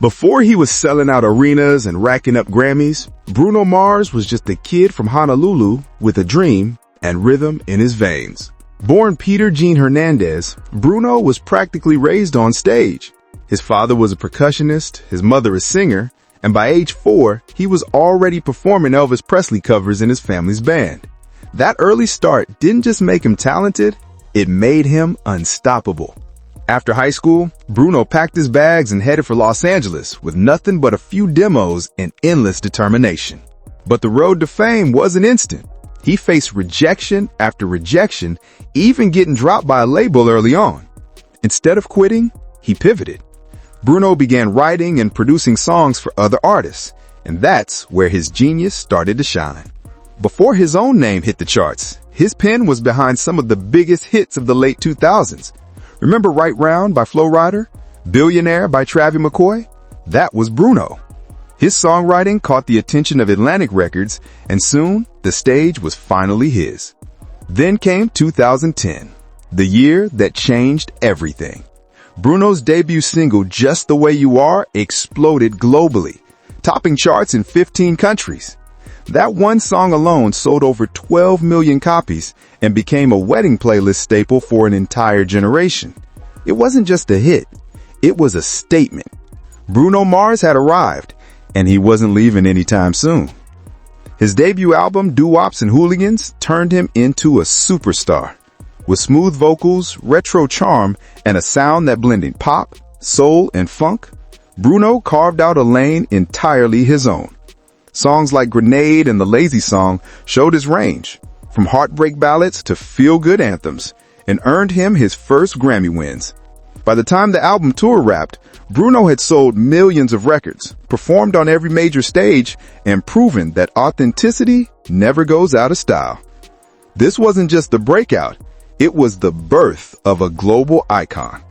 Before he was selling out arenas and racking up Grammys, Bruno Mars was just a kid from Honolulu with a dream and rhythm in his veins. Born Peter Gene Hernandez, Bruno was practically raised on stage. His father was a percussionist, his mother a singer, and by age 4, he was already performing Elvis Presley covers in his family's band. That early start didn't just make him talented, it made him unstoppable. After high school, Bruno packed his bags and headed for Los Angeles with nothing but a few demos and endless determination. But the road to fame wasn't instant. He faced rejection after rejection, even getting dropped by a label early on. Instead of quitting, he pivoted. Bruno began writing and producing songs for other artists, and that's where his genius started to shine. Before his own name hit the charts, his pen was behind some of the biggest hits of the late 2000s. Remember Right Round by Flo Rida? Billionaire by Travie McCoy? That was Bruno. His songwriting caught the attention of Atlantic Records, and soon the stage was finally his. Then came 2010, the year that changed everything. Bruno's debut single, Just the Way You Are, exploded globally, topping charts in 15 countries. That one song alone sold over 12 million copies and became a wedding playlist staple for an entire generation. It wasn't just a hit, it was a statement. Bruno Mars had arrived, and he wasn't leaving anytime soon. His debut album, Doo-Wops Hooligans, turned him into a superstar. With smooth vocals, retro charm, and a sound that blended pop, soul, and funk, Bruno carved out a lane entirely his own. Songs like Grenade and The Lazy Song showed his range, from heartbreak ballads to feel-good anthems, and earned him his first Grammy wins. By the time the album tour wrapped, Bruno had sold millions of records, performed on every major stage, and proven that authenticity never goes out of style. This wasn't just the breakout, it was the birth of a global icon.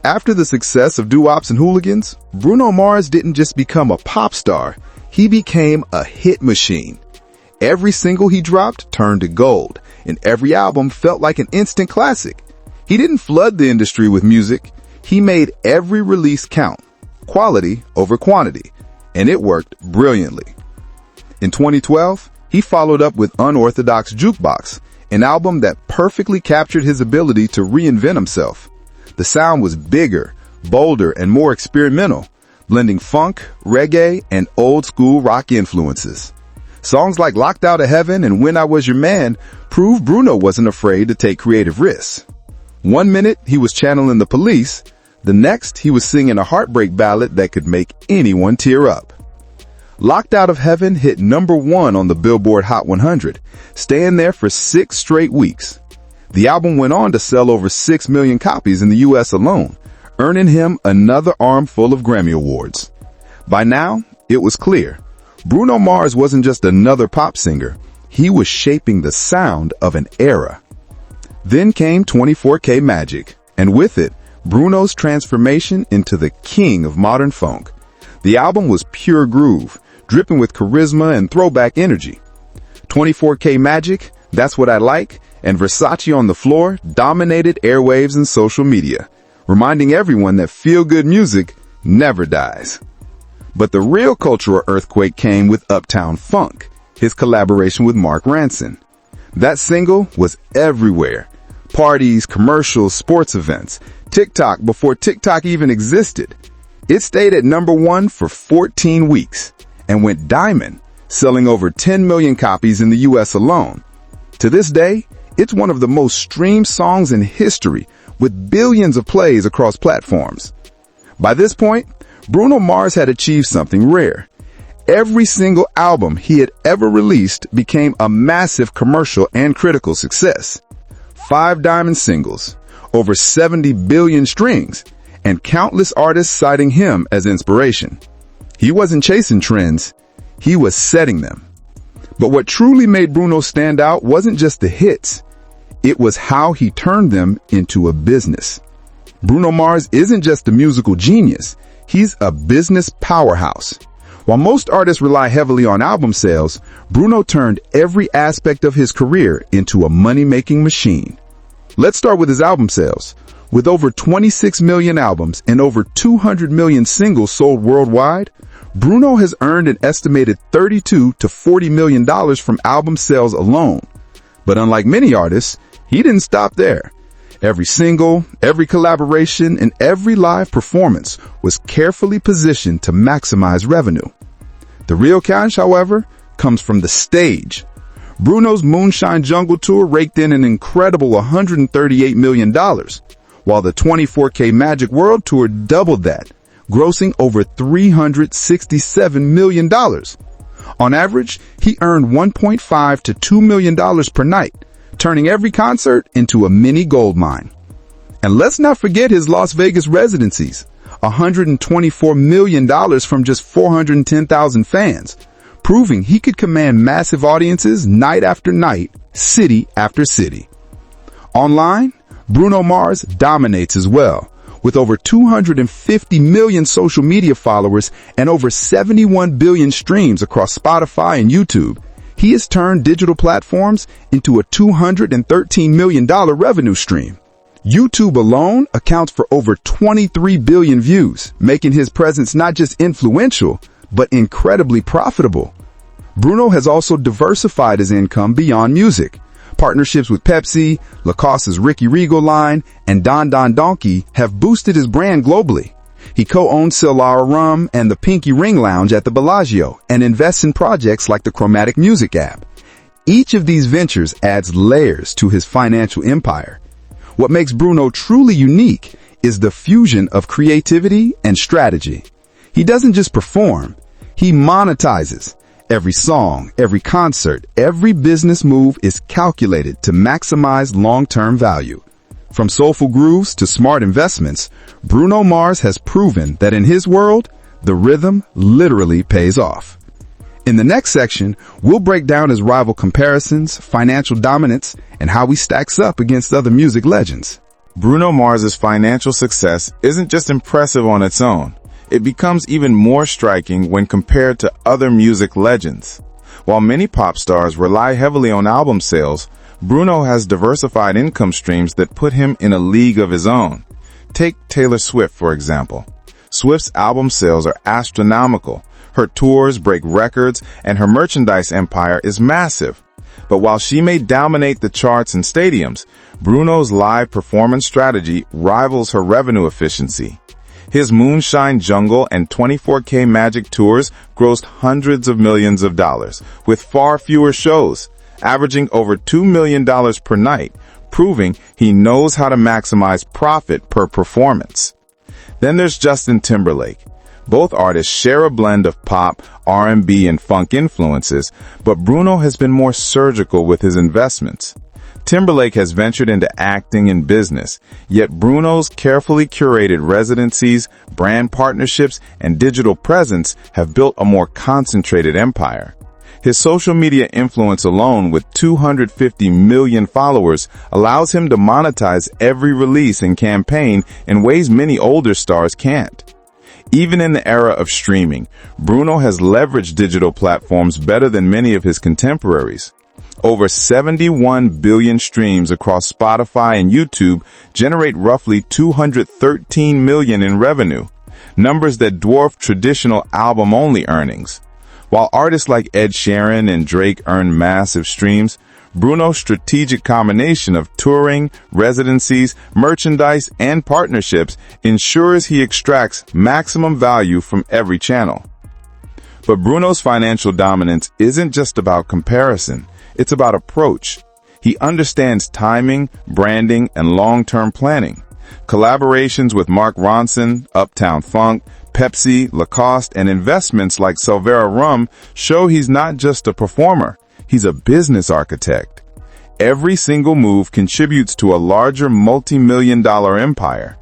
After the success of Doo-Wops Hooligans, Bruno Mars didn't just become a pop star, he became a hit machine. Every single he dropped turned to gold, and every album felt like an instant classic. He didn't flood the industry with music, he made every release count, quality over quantity, and it worked brilliantly. In 2012, he followed up with Unorthodox Jukebox, an album that perfectly captured his ability to reinvent himself. The sound was bigger, bolder, and more experimental, blending funk, reggae, and old-school rock influences. Songs like Locked Out of Heaven and When I Was Your Man proved Bruno wasn't afraid to take creative risks. One minute, he was channeling the Police. The next, he was singing a heartbreak ballad that could make anyone tear up. Locked Out of Heaven hit #1 on the Billboard Hot 100, staying there for 6 straight weeks. The album went on to sell over 6 million copies in the U.S. alone, earning him another armful of Grammy Awards. By now, it was clear. Bruno Mars wasn't just another pop singer. He was shaping the sound of an era. Then came 24K Magic, and with it, Bruno's transformation into the king of modern funk. The album was pure groove, dripping with charisma and throwback energy. 24K Magic, That's What I Like, and Versace on the Floor dominated airwaves and social media, reminding everyone that feel-good music never dies. But the real cultural earthquake came with Uptown Funk, his collaboration with Mark Ronson. That single was everywhere. Parties, commercials, sports events, TikTok before TikTok even existed. It stayed at #1 for 14 weeks and went diamond, selling over 10 million copies in the US alone. To this day, it's one of the most streamed songs in history, with billions of plays across platforms. By this point, Bruno Mars had achieved something rare. Every single album he had ever released became a massive commercial and critical success. 5 diamond singles, over 70 billion streams, and countless artists citing him as inspiration. He wasn't chasing trends, he was setting them. But what truly made Bruno stand out wasn't just the hits, it was how he turned them into a business. Bruno Mars isn't just a musical genius, he's a business powerhouse. While most artists rely heavily on album sales, Bruno turned every aspect of his career into a money-making machine. Let's start with his album sales. With over 26 million albums and over 200 million singles sold worldwide, Bruno has earned an estimated $32 to $40 million from album sales alone. But unlike many artists, he didn't stop there. Every single, every collaboration, and every live performance was carefully positioned to maximize revenue. The real cash, however, comes from the stage. Bruno's Moonshine Jungle Tour raked in an incredible $138 million, while the 24K Magic World Tour doubled that, grossing over $367 million. On average, he earned $1.5 to $2 million per night, turning every concert into a mini gold mine. And let's not forget his Las Vegas residencies, $124 million from just 410,000 fans, proving he could command massive audiences night after night, city after city. Online, Bruno Mars dominates as well. With over 250 million social media followers and over 71 billion streams across Spotify and YouTube, he has turned digital platforms into a $213 million revenue stream. YouTube alone accounts for over 23 billion views, making his presence not just influential, but incredibly profitable. Bruno has also diversified his income beyond music. Partnerships with Pepsi, Lacoste's Ricky Regal line, and Don Don Donkey have boosted his brand globally. He co-owns Selvare Rum and the Pinky Ring Lounge at the Bellagio and invests in projects like the Chromatic music app. Each of these ventures adds layers to his financial empire. What makes Bruno truly unique is the fusion of creativity and strategy. He doesn't just perform, he monetizes. Every song, every concert, every business move is calculated to maximize long-term value. From soulful grooves to smart investments, Bruno Mars has proven that in his world, the rhythm literally pays off. In the next section, we'll break down his rival comparisons, financial dominance, and how he stacks up against other music legends. Bruno Mars's financial success isn't just impressive on its own. It becomes even more striking when compared to other music legends. While many pop stars rely heavily on album sales, Bruno has diversified income streams that put him in a league of his own. Take Taylor Swift, for example. Swift's album sales are astronomical. Her tours break records, and her merchandise empire is massive. But while she may dominate the charts and stadiums, Bruno's live performance strategy rivals her revenue efficiency. His Moonshine Jungle and 24K Magic tours grossed hundreds of millions of dollars, with far fewer shows, averaging over $2 million per night, proving he knows how to maximize profit per performance. Then there's Justin Timberlake. Both artists share a blend of pop, R&B, and funk influences, but Bruno has been more surgical with his investments. Timberlake has ventured into acting and business, yet Bruno's carefully curated residencies, brand partnerships, and digital presence have built a more concentrated empire. His social media influence alone, with 250 million followers, allows him to monetize every release and campaign in ways many older stars can't. Even in the era of streaming, Bruno has leveraged digital platforms better than many of his contemporaries. Over 71 billion streams across Spotify and YouTube generate roughly $213 million in revenue, numbers that dwarf traditional album-only earnings. While artists like Ed Sheeran and Drake earn massive streams, Bruno's strategic combination of touring, residencies, merchandise, and partnerships ensures he extracts maximum value from every channel. But Bruno's financial dominance isn't just about comparison. It's about approach. He understands timing, branding, and long-term planning. Collaborations with Mark Ronson, Uptown Funk, Pepsi, Lacoste, and investments like Selvare Rum show he's not just a performer, he's a business architect. Every single move contributes to a larger multi-million-dollar empire.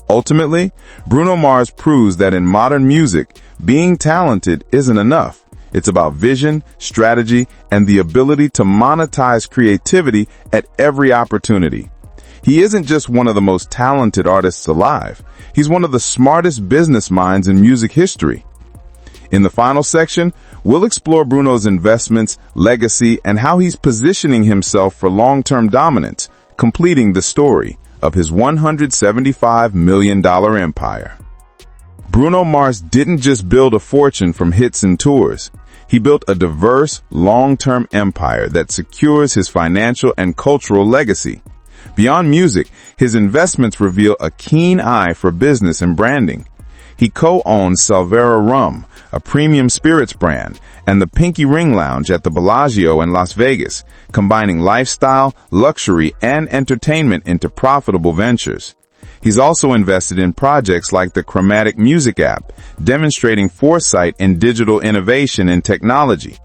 Ultimately, Bruno Mars proves that in modern music, being talented isn't enough. It's about vision, strategy, and the ability to monetize creativity at every opportunity. He isn't just one of the most talented artists alive. He's one of the smartest business minds in music history. In the final section, we'll explore Bruno's investments, legacy, and how he's positioning himself for long-term dominance, completing the story of his $175 million empire. Bruno Mars didn't just build a fortune from hits and tours. He built a diverse, long-term empire that secures his financial and cultural legacy. Beyond music, his investments reveal a keen eye for business and branding. He co-owns Selvare Rum, a premium spirits brand, and the Pinky Ring Lounge at the Bellagio in Las Vegas, combining lifestyle, luxury, and entertainment into profitable ventures. He's also invested in projects like the Chromatic music app, demonstrating foresight in digital innovation and technology.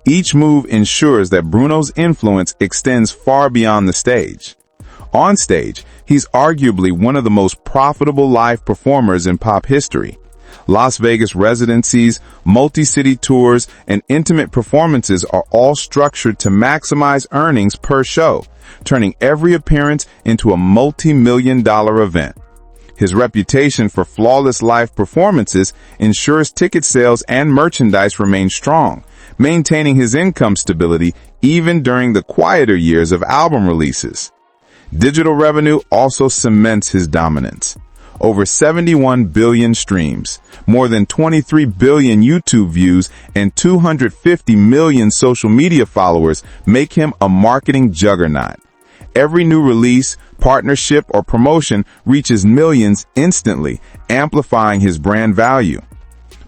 Each move ensures that Bruno's influence extends far beyond the stage. On stage, he's arguably one of the most profitable live performers in pop history. Las Vegas residencies, multi-city tours, and intimate performances are all structured to maximize earnings per show, turning every appearance into a multi-million-dollar event. His reputation for flawless live performances ensures ticket sales and merchandise remain strong, maintaining his income stability even during the quieter years of album releases. Digital revenue also cements his dominance. Over 71 billion streams, more than 23 billion YouTube views, and 250 million social media followers make him a marketing juggernaut. Every new release, partnership, or promotion reaches millions instantly, amplifying his brand value.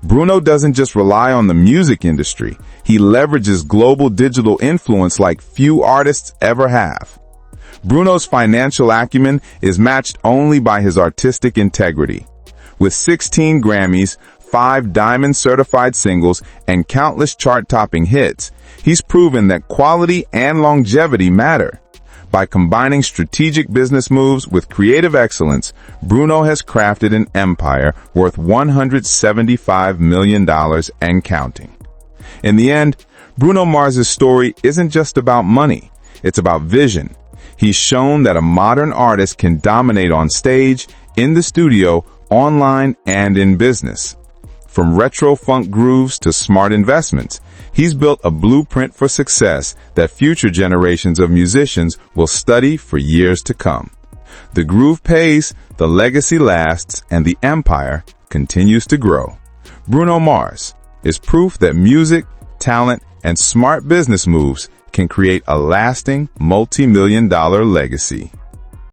Bruno doesn't just rely on the music industry. He leverages global digital influence like few artists ever have. Bruno's financial acumen is matched only by his artistic integrity. With 16 Grammys, 5 Diamond-certified singles, and countless chart-topping hits, he's proven that quality and longevity matter. By combining strategic business moves with creative excellence, Bruno has crafted an empire worth $175 million and counting. In the end, Bruno Mars' story isn't just about money, it's about vision. He's shown that a modern artist can dominate on stage, in the studio, online, and in business. From retro funk grooves to smart investments, he's built a blueprint for success that future generations of musicians will study for years to come. The groove pays, the legacy lasts, and the empire continues to grow. Bruno Mars is proof that music, talent, and smart business moves can create a lasting multi-million-dollar legacy.